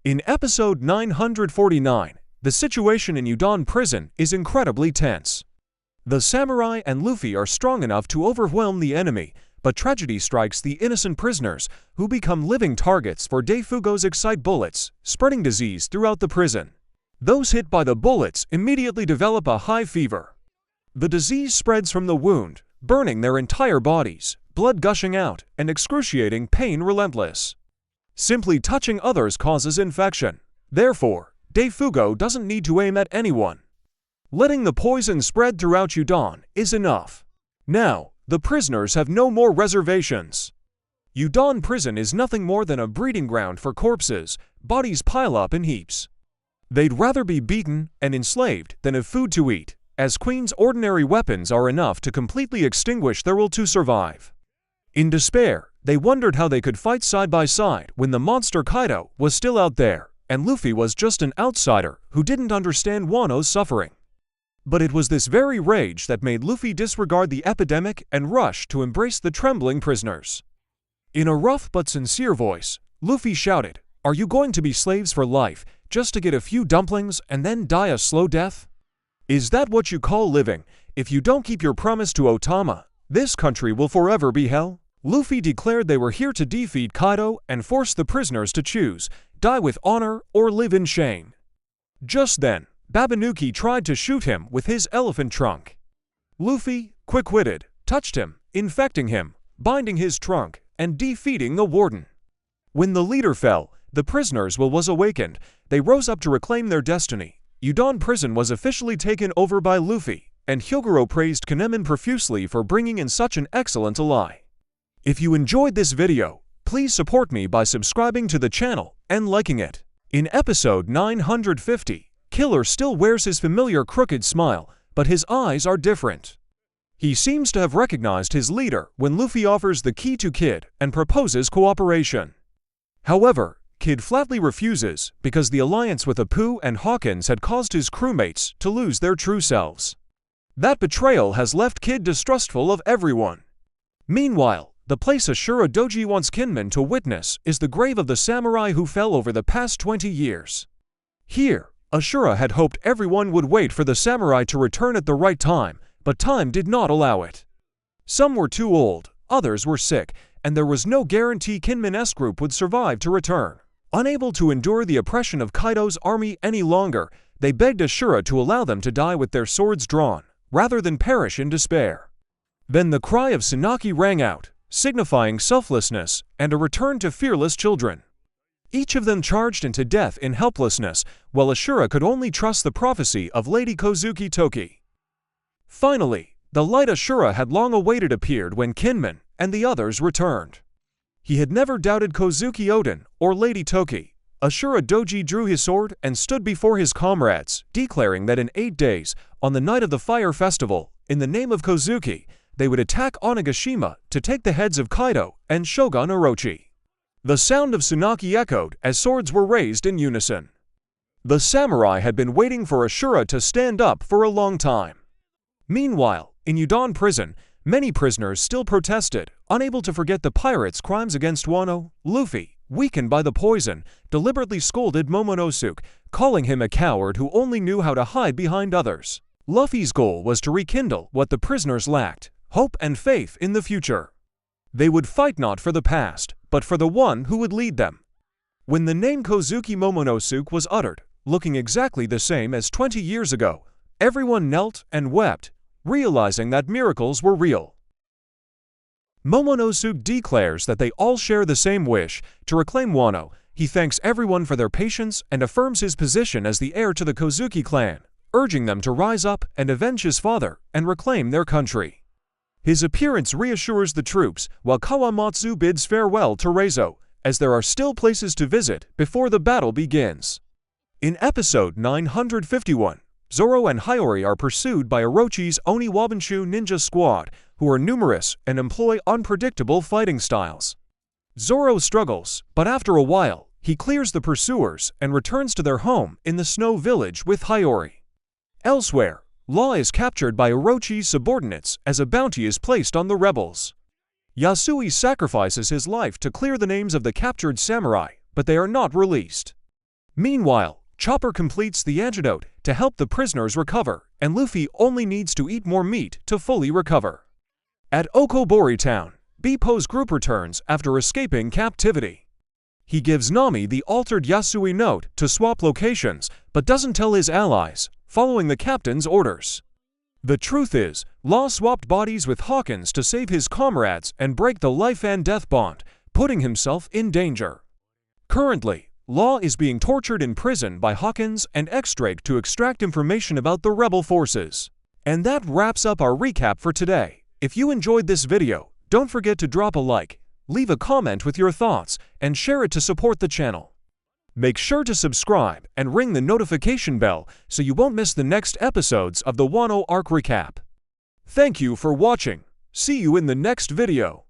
In episode 949, the situation in Udon prison is incredibly tense. The samurai and Luffy are strong enough to overwhelm the enemy, but tragedy strikes the innocent prisoners, who become living targets for Daifugo's Excite bullets, spreading disease throughout the prison. Those hit by the bullets immediately develop a high fever. The disease spreads from the wound, burning their entire bodies, blood gushing out, and excruciating pain relentless. Simply touching others causes infection. Therefore, Daifugo doesn't need to aim at anyone. Letting the poison spread throughout Udon is enough. Now, the prisoners have no more reservations. Udon prison is nothing more than a breeding ground for corpses. Bodies pile up in heaps. They'd rather be beaten and enslaved than have food to eat, as Queen's ordinary weapons are enough to completely extinguish their will to survive. In despair, they wondered how they could fight side by side when the monster Kaido was still out there, and Luffy was just an outsider who didn't understand Wano's suffering. But it was this very rage that made Luffy disregard the epidemic and rush to embrace the trembling prisoners. In a rough but sincere voice, Luffy shouted, "Are you going to be slaves for life, just to get a few dumplings and then die a slow death? Is that what you call living? If you don't keep your promise to Otama, this country will forever be hell?" Luffy declared they were here to defeat Kaido and force the prisoners to choose, die with honor or live in shame. Just then, Babanuki tried to shoot him with his elephant trunk. Luffy, quick-witted, touched him, infecting him, binding his trunk, and defeating the warden. When the leader fell, the prisoners' will was awakened. They rose up to reclaim their destiny. Udon prison was officially taken over by Luffy, and Hyogoro praised Kanemen profusely for bringing in such an excellent ally. If you enjoyed this video, please support me by subscribing to the channel and liking it. In episode 950, Killer still wears his familiar crooked smile, but his eyes are different. He seems to have recognized his leader when Luffy offers the key to Kid and proposes cooperation. However, Kid flatly refuses because the alliance with Apu and Hawkins had caused his crewmates to lose their true selves. That betrayal has left Kid distrustful of everyone. Meanwhile, the place Ashura Doji wants Kinmen to witness is the grave of the samurai who fell over the past 20 years. Here, Ashura had hoped everyone would wait for the samurai to return at the right time, but time did not allow it. Some were too old, others were sick, and there was no guarantee Kinmen S group would survive to return. Unable to endure the oppression of Kaido's army any longer, they begged Ashura to allow them to die with their swords drawn, rather than perish in despair. Then the cry of Tsunaki rang out, signifying selflessness and a return to fearless children. Each of them charged into death in helplessness, while Ashura could only trust the prophecy of Lady Kozuki Toki. Finally, the light Ashura had long awaited appeared when Kinmen and the others returned. He had never doubted Kozuki Oden or Lady Toki. Ashura Doji drew his sword and stood before his comrades, declaring that in 8 days, on the night of the Fire Festival, in the name of Kozuki, they would attack Onigashima to take the heads of Kaido and Shogun Orochi. The sound of Tsunaki echoed as swords were raised in unison. The samurai had been waiting for Ashura to stand up for a long time. Meanwhile, in Udon prison, many prisoners still protested, unable to forget the pirates' crimes against Wano. Luffy, weakened by the poison, deliberately scolded Momonosuke, calling him a coward who only knew how to hide behind others. Luffy's goal was to rekindle what the prisoners lacked: hope and faith in the future. They would fight not for the past, but for the one who would lead them. When the name Kozuki Momonosuke was uttered, looking exactly the same as 20 years ago, everyone knelt and wept, realizing that miracles were real. Momonosuke declares that they all share the same wish to reclaim Wano. He thanks everyone for their patience and affirms his position as the heir to the Kozuki clan, urging them to rise up and avenge his father and reclaim their country. His appearance reassures the troops, while Kawamatsu bids farewell to Reizo, as there are still places to visit before the battle begins. In episode 951, Zoro and Hiyori are pursued by Orochi's Oniwabanshu ninja squad, who are numerous and employ unpredictable fighting styles. Zoro struggles, but after a while, he clears the pursuers and returns to their home in the snow village with Hiyori. Elsewhere, Law is captured by Orochi's subordinates as a bounty is placed on the rebels. Yasui sacrifices his life to clear the names of the captured samurai, but they are not released. Meanwhile, Chopper completes the antidote to help the prisoners recover, and Luffy only needs to eat more meat to fully recover. At Okobori Town, Bepo's group returns after escaping captivity. He gives Nami the altered Yasui note to swap locations, but doesn't tell his allies, following the captain's orders. The truth is, Law swapped bodies with Hawkins to save his comrades and break the life and death bond, putting himself in danger. Currently, Law is being tortured in prison by Hawkins and X-Drake to extract information about the rebel forces. And that wraps up our recap for today. If you enjoyed this video, don't forget to drop a like, leave a comment with your thoughts, and share it to support the channel. Make sure to subscribe and ring the notification bell so you won't miss the next episodes of the Wano arc recap. Thank you for watching. See you in the next video.